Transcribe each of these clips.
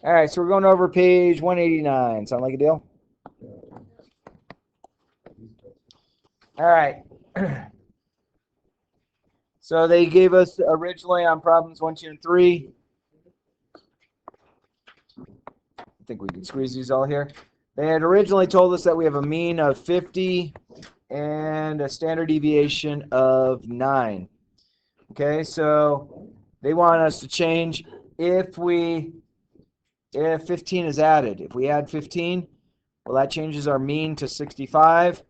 All right, so we're going over page 189. Sound like a deal? All right. So they gave us originally on problems 1, 2, and 3. I think we can squeeze these all here. They had originally told us that we have a mean of 50 and a standard deviation of 9. Okay, so they want us to change if 15 is added. If we add 15, well, that changes our mean to 65.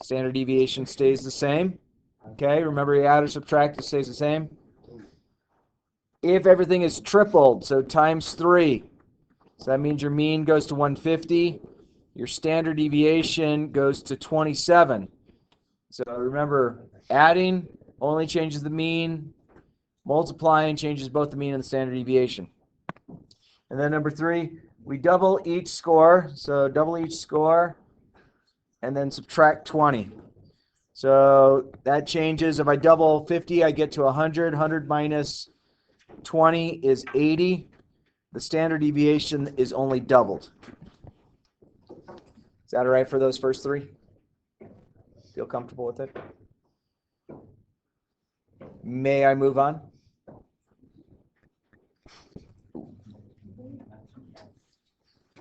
Standard deviation stays the same. Okay, remember you add or subtract, it stays the same. If everything is tripled, so times 3, so that means your mean goes to 150. Your standard deviation goes to 27. So remember, adding only changes the mean. Multiplying changes both the mean and the standard deviation. And then number 3, we double each score. So double each score and then subtract 20. So that changes. If I double 50, I get to 100. 100 minus 20 is 80. The standard deviation is only doubled. Is that all right for those first 3? Feel comfortable with it? May I move on?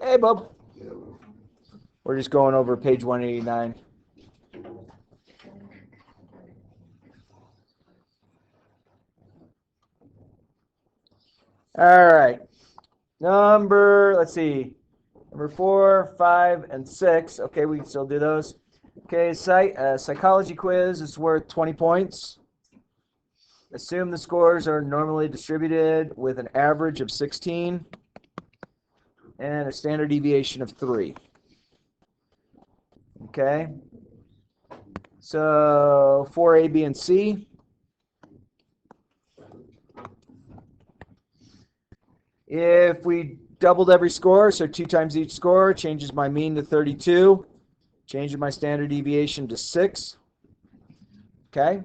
Hey, Bob. We're just going over page 189. All right. Let's see. Number 4, 5, and 6. Okay, we can still do those. Okay, psychology quiz is worth 20 points. Assume the scores are normally distributed with an average of 16 and a standard deviation of 3. Okay. So 4, A, B, and C. If we doubled every score, so 2 times each score, changes my mean to 32, changes my standard deviation to 6. Okay.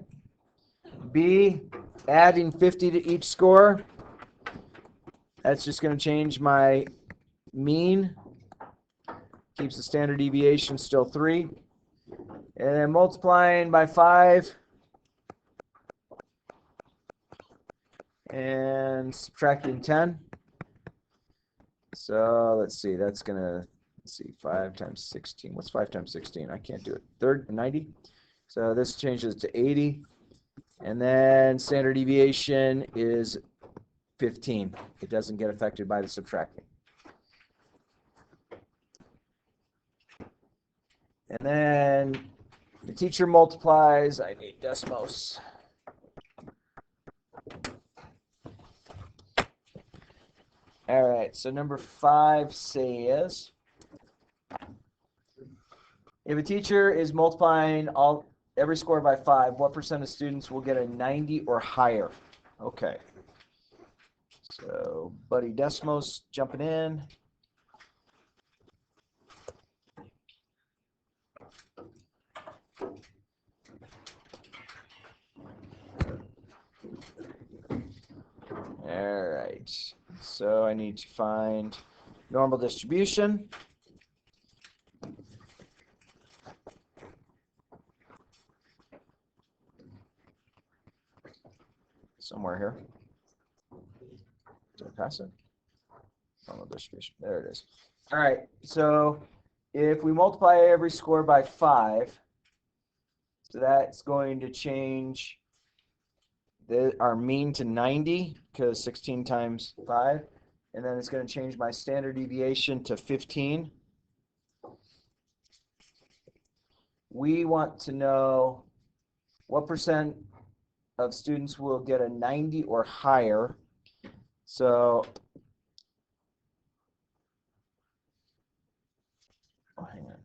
B, adding 50 to each score. That's just going to change my mean. Keeps the standard deviation still 3. And then multiplying by 5 and subtracting 10. So let's see, that's going to, 5 times 16. What's 5 times 16? I can't do it. 90. So this changes to 80. And then standard deviation is 15. It doesn't get affected by the subtracting. And then the teacher multiplies. I need Desmos. All right, so number 5 says, if a teacher is multiplying every score by 5, what percent of students will get a 90 or higher? Okay. So Buddy Desmos jumping in. All right. So I need to find normal distribution. Somewhere here. Did I pass it? Normal distribution. There it is. All right. So if we multiply every score by 5, so that's going to change our mean to 90, because 16 times 5. And then it's going to change my standard deviation to 15. We want to know what percent of students will get a 90 or higher. So, hang on.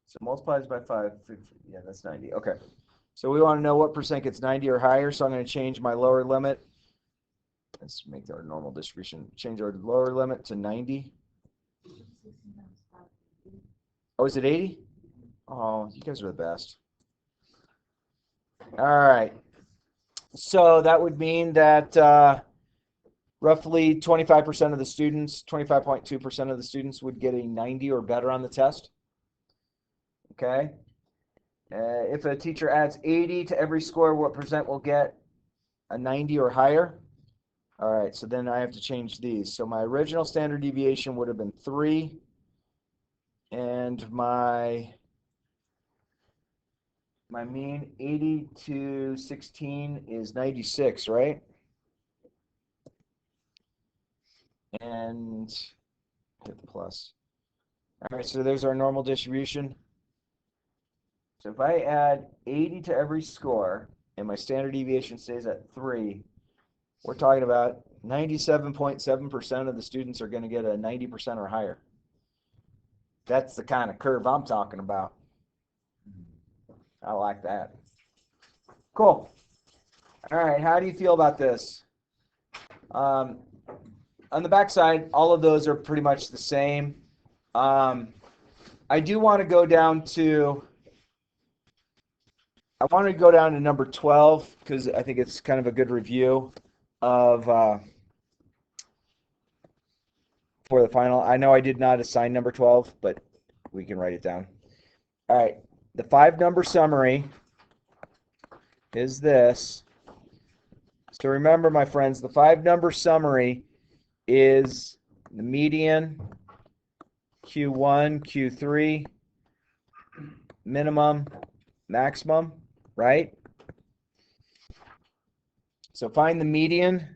So multiplies by 5. Yeah, that's 90. Okay. So we want to know what percent gets 90 or higher. So I'm going to change my lower limit. Let's make our normal distribution. Change our lower limit to 90. Oh, is it 80? Oh, you guys are the best. All right. So that would mean that roughly 25% of the students, 25.2% of the students would get a 90 or better on the test. Okay. If a teacher adds 80 to every score, what percent will get a 90 or higher? All right, so then I have to change these. So my original standard deviation would have been 3, and my mean 80 to 16 is 96, right? And hit the plus. All right, so there's our normal distribution. So if I add 80 to every score and my standard deviation stays at 3, we're talking about 97.7% of the students are going to get a 90% or higher. That's the kind of curve I'm talking about. I like that. Cool. All right, how do you feel about this? On the back side, all of those are pretty much the same. I do want to go down to number 12 because I think it's kind of a good review of for the final. I know I did not assign number 12, but we can write it down. All right, the 5-number summary is this. So remember, my friends, the 5-number summary is the median, Q1, Q3, minimum, maximum, right? So find the median.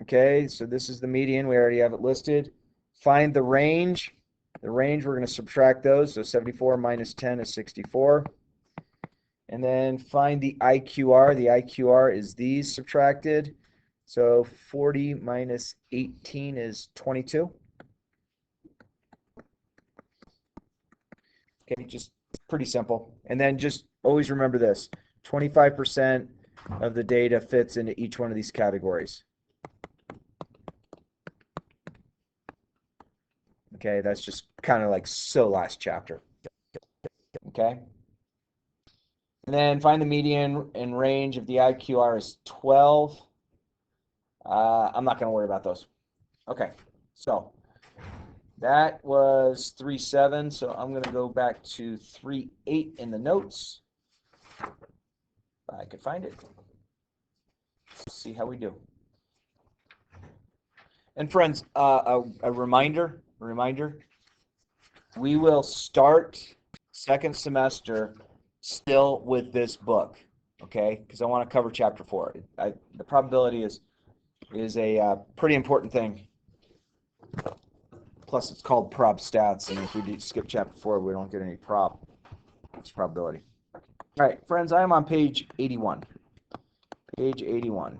Okay, so this is the median. We already have it listed. Find the range. The range, we're going to subtract those. So 74 minus 10 is 64. And then find the IQR. The IQR is these subtracted. So 40 minus 18 is 22. Okay, just pretty simple. And then just always remember this. 25% of the data fits into each one of these categories. Okay, that's just kind of like so last chapter. Okay. And then find the median and range if the IQR is 12. I'm not going to worry about those. Okay, so that was 3.7. So I'm going to go back to 3.8 in the notes. If I could find it. Let's see how we do. And friends, a reminder, we will start second semester still with this book, okay? Because I want to cover chapter 4. The probability is a pretty important thing. Plus, it's called prob stats, and if we skip chapter 4, we don't get any prob. It's probability. All right, friends, I am on page 81. Page 81.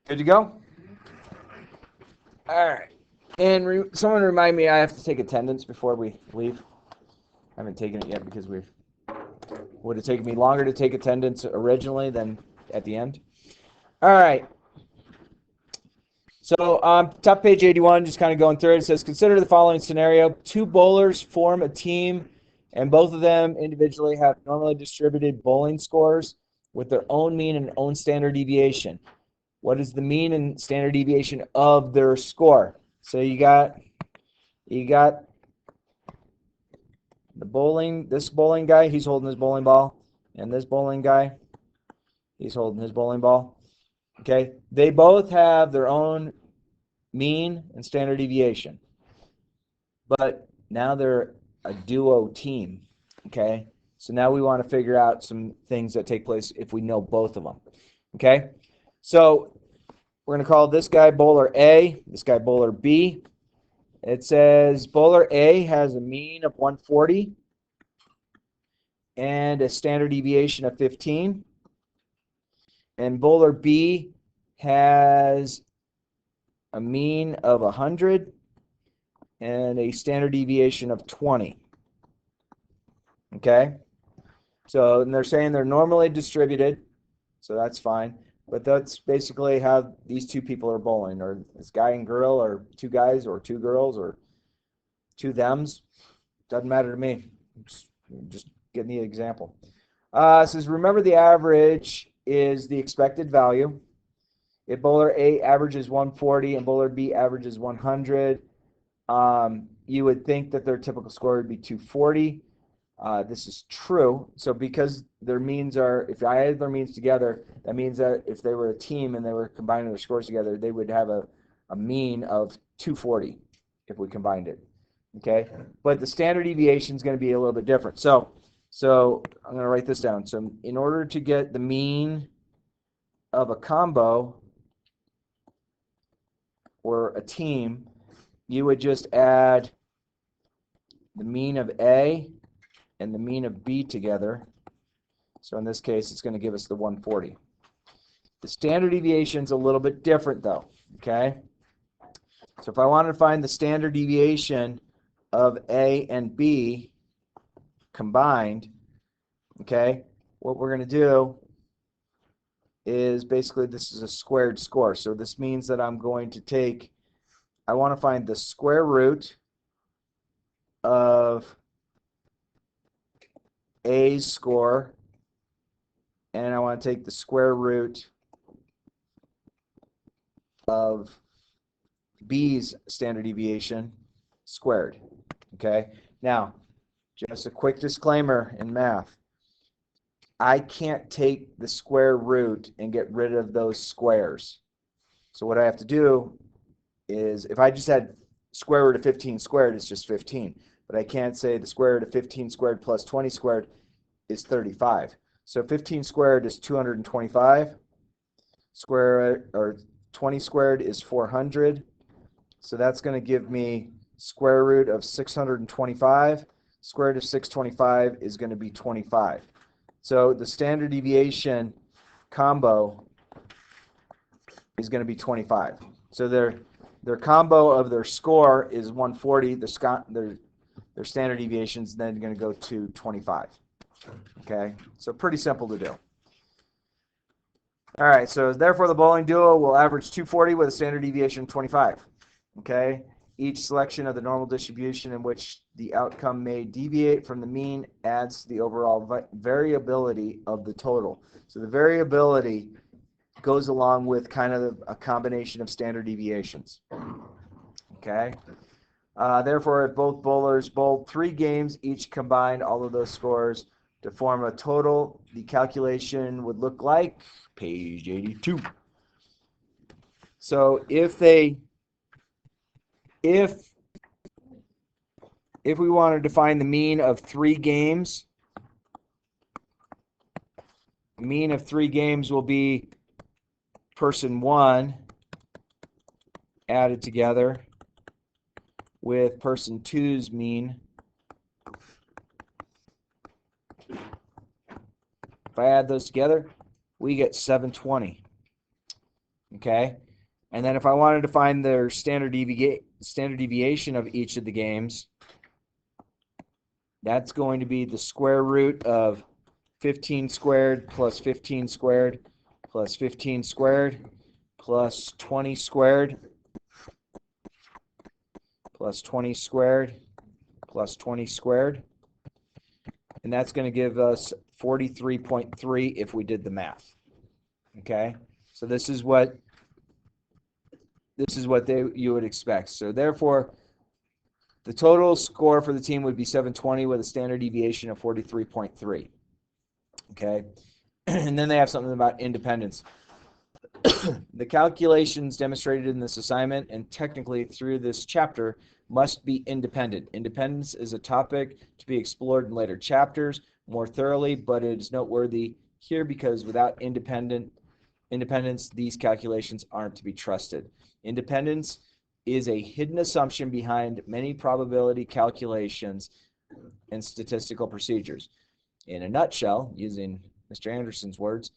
Good to go? All right. And someone remind me, I have to take attendance before we leave. I haven't taken it yet because would have taken me longer to take attendance originally than at the end. All right. So top page 81, just kind of going through it. It says, consider the following scenario. 2 bowlers form a team, and both of them individually have normally distributed bowling scores with their own mean and own standard deviation. What is the mean and standard deviation of their score? So you got this bowling guy, he's holding his bowling ball, and this bowling guy, he's holding his bowling ball. Okay, they both have their own mean and standard deviation, but now they're a duo team. Okay, so now we want to figure out some things that take place if we know both of them. Okay, so we're going to call this guy bowler A, this guy bowler B. It says bowler A has a mean of 140 and a standard deviation of 15. And bowler B has a mean of 100 and a standard deviation of 20. Okay? So and they're saying they're normally distributed, so that's fine. But that's basically how these 2 people are bowling, or this guy and girl, or 2 guys, or 2 girls, or 2 thems. Doesn't matter to me. Just getting the example. It says, remember the average is the expected value. If bowler A averages 140 and bowler B averages 100, you would think that their typical score would be 240. This is true. So because their means are, if I add their means together, that means that if they were a team and they were combining their scores together, they would have a mean of 240 if we combined it. Okay, but the standard deviation is going to be a little bit different. So I'm going to write this down. So in order to get the mean of a combo or a team, you would just add the mean of A and the mean of B together. So in this case, it's going to give us the 140. The standard deviation is a little bit different, though. Okay, so if I wanted to find the standard deviation of A and B combined, okay, what we're going to do is basically this is a squared score. So this means that I'm going to take, I want to find the square root of A's score, and I want to take the square root of B's standard deviation squared. Okay, now just a quick disclaimer in math. I can't take the square root and get rid of those squares. So what I have to do is, if I just had square root of 15 squared, it's just 15. But I can't say the square root of 15 squared plus 20 squared is 35. So 15 squared is 225. Square or 20 squared is 400. So that's going to give me square root of 625. Square root of 625 is going to be 25. So the standard deviation combo is going to be 25. So their combo of their score is 140. Their standard deviation is then going to go to 25. Okay, so pretty simple to do. All right, so therefore the bowling duo will average 240 with a standard deviation of 25. Okay, each selection of the normal distribution in which the outcome may deviate from the mean adds to the overall variability of the total. So the variability goes along with kind of a combination of standard deviations. Okay, therefore if both bowlers bowled 3 games, each combined all of those scores to form a total, the calculation would look like page 82. So if we wanted to find the mean of 3 games, the mean of 3 games will be person 1 added together with person 2's mean. If I add those together, we get 720. Okay? And then if I wanted to find their standard deviation of each of the games, that's going to be the square root of 15 squared plus 15 squared plus 15 squared plus 20 squared plus 20 squared plus 20 squared. And that's going to give us 43.3 if we did the math. Okay? So this is what you would expect. So therefore, the total score for the team would be 720 with a standard deviation of 43.3. Okay? And then they have something about independence. The calculations demonstrated in this assignment and technically through this chapter must be independent. Independence is a topic to be explored in later chapters more thoroughly, but it is noteworthy here because without independence, these calculations aren't to be trusted. Independence is a hidden assumption behind many probability calculations and statistical procedures. In a nutshell, using Mr. Anderson's words,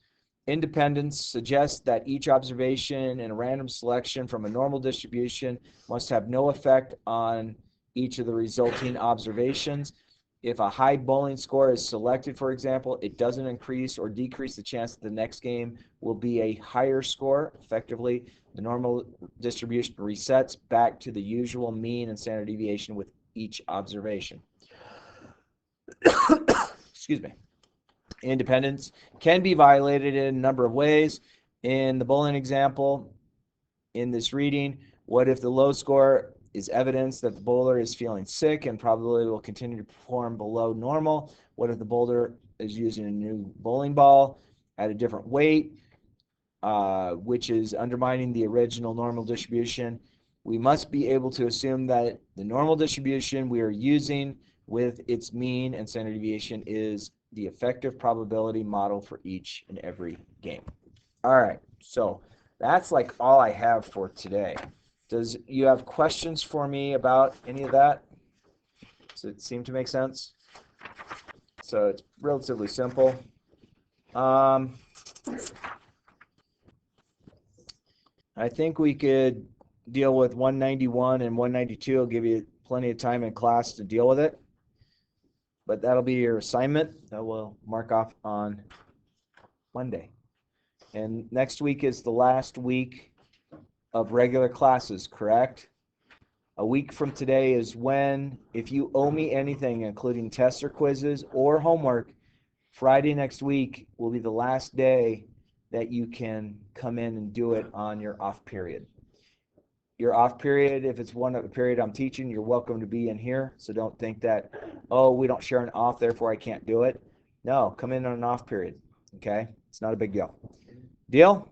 independence suggests that each observation and a random selection from a normal distribution must have no effect on each of the resulting observations. If a high bowling score is selected, for example, it doesn't increase or decrease the chance that the next game will be a higher score. Effectively, the normal distribution resets back to the usual mean and standard deviation with each observation. Excuse me. Independence can be violated in a number of ways. In the bowling example, in this reading, what if the low score is evidence that the bowler is feeling sick and probably will continue to perform below normal? What if the bowler is using a new bowling ball at a different weight, which is undermining the original normal distribution? We must be able to assume that the normal distribution we are using with its mean and standard deviation is the effective probability model for each and every game. All right, so that's like all I have for today. Does you have questions for me about any of that? Does it seem to make sense? So it's relatively simple. I think we could deal with 191 and 192. I'll give you plenty of time in class to deal with it. But that'll be your assignment that we'll mark off on Monday. And next week is the last week of regular classes, correct? A week from today is when, if you owe me anything, including tests or quizzes or homework, Friday next week will be the last day that you can come in and do it on your off period. Your off period, if it's one of the period I'm teaching, you're welcome to be in here. So don't think that, oh, we don't share an off, therefore I can't do it. No, come in on an off period. Okay? It's not a big deal. Deal?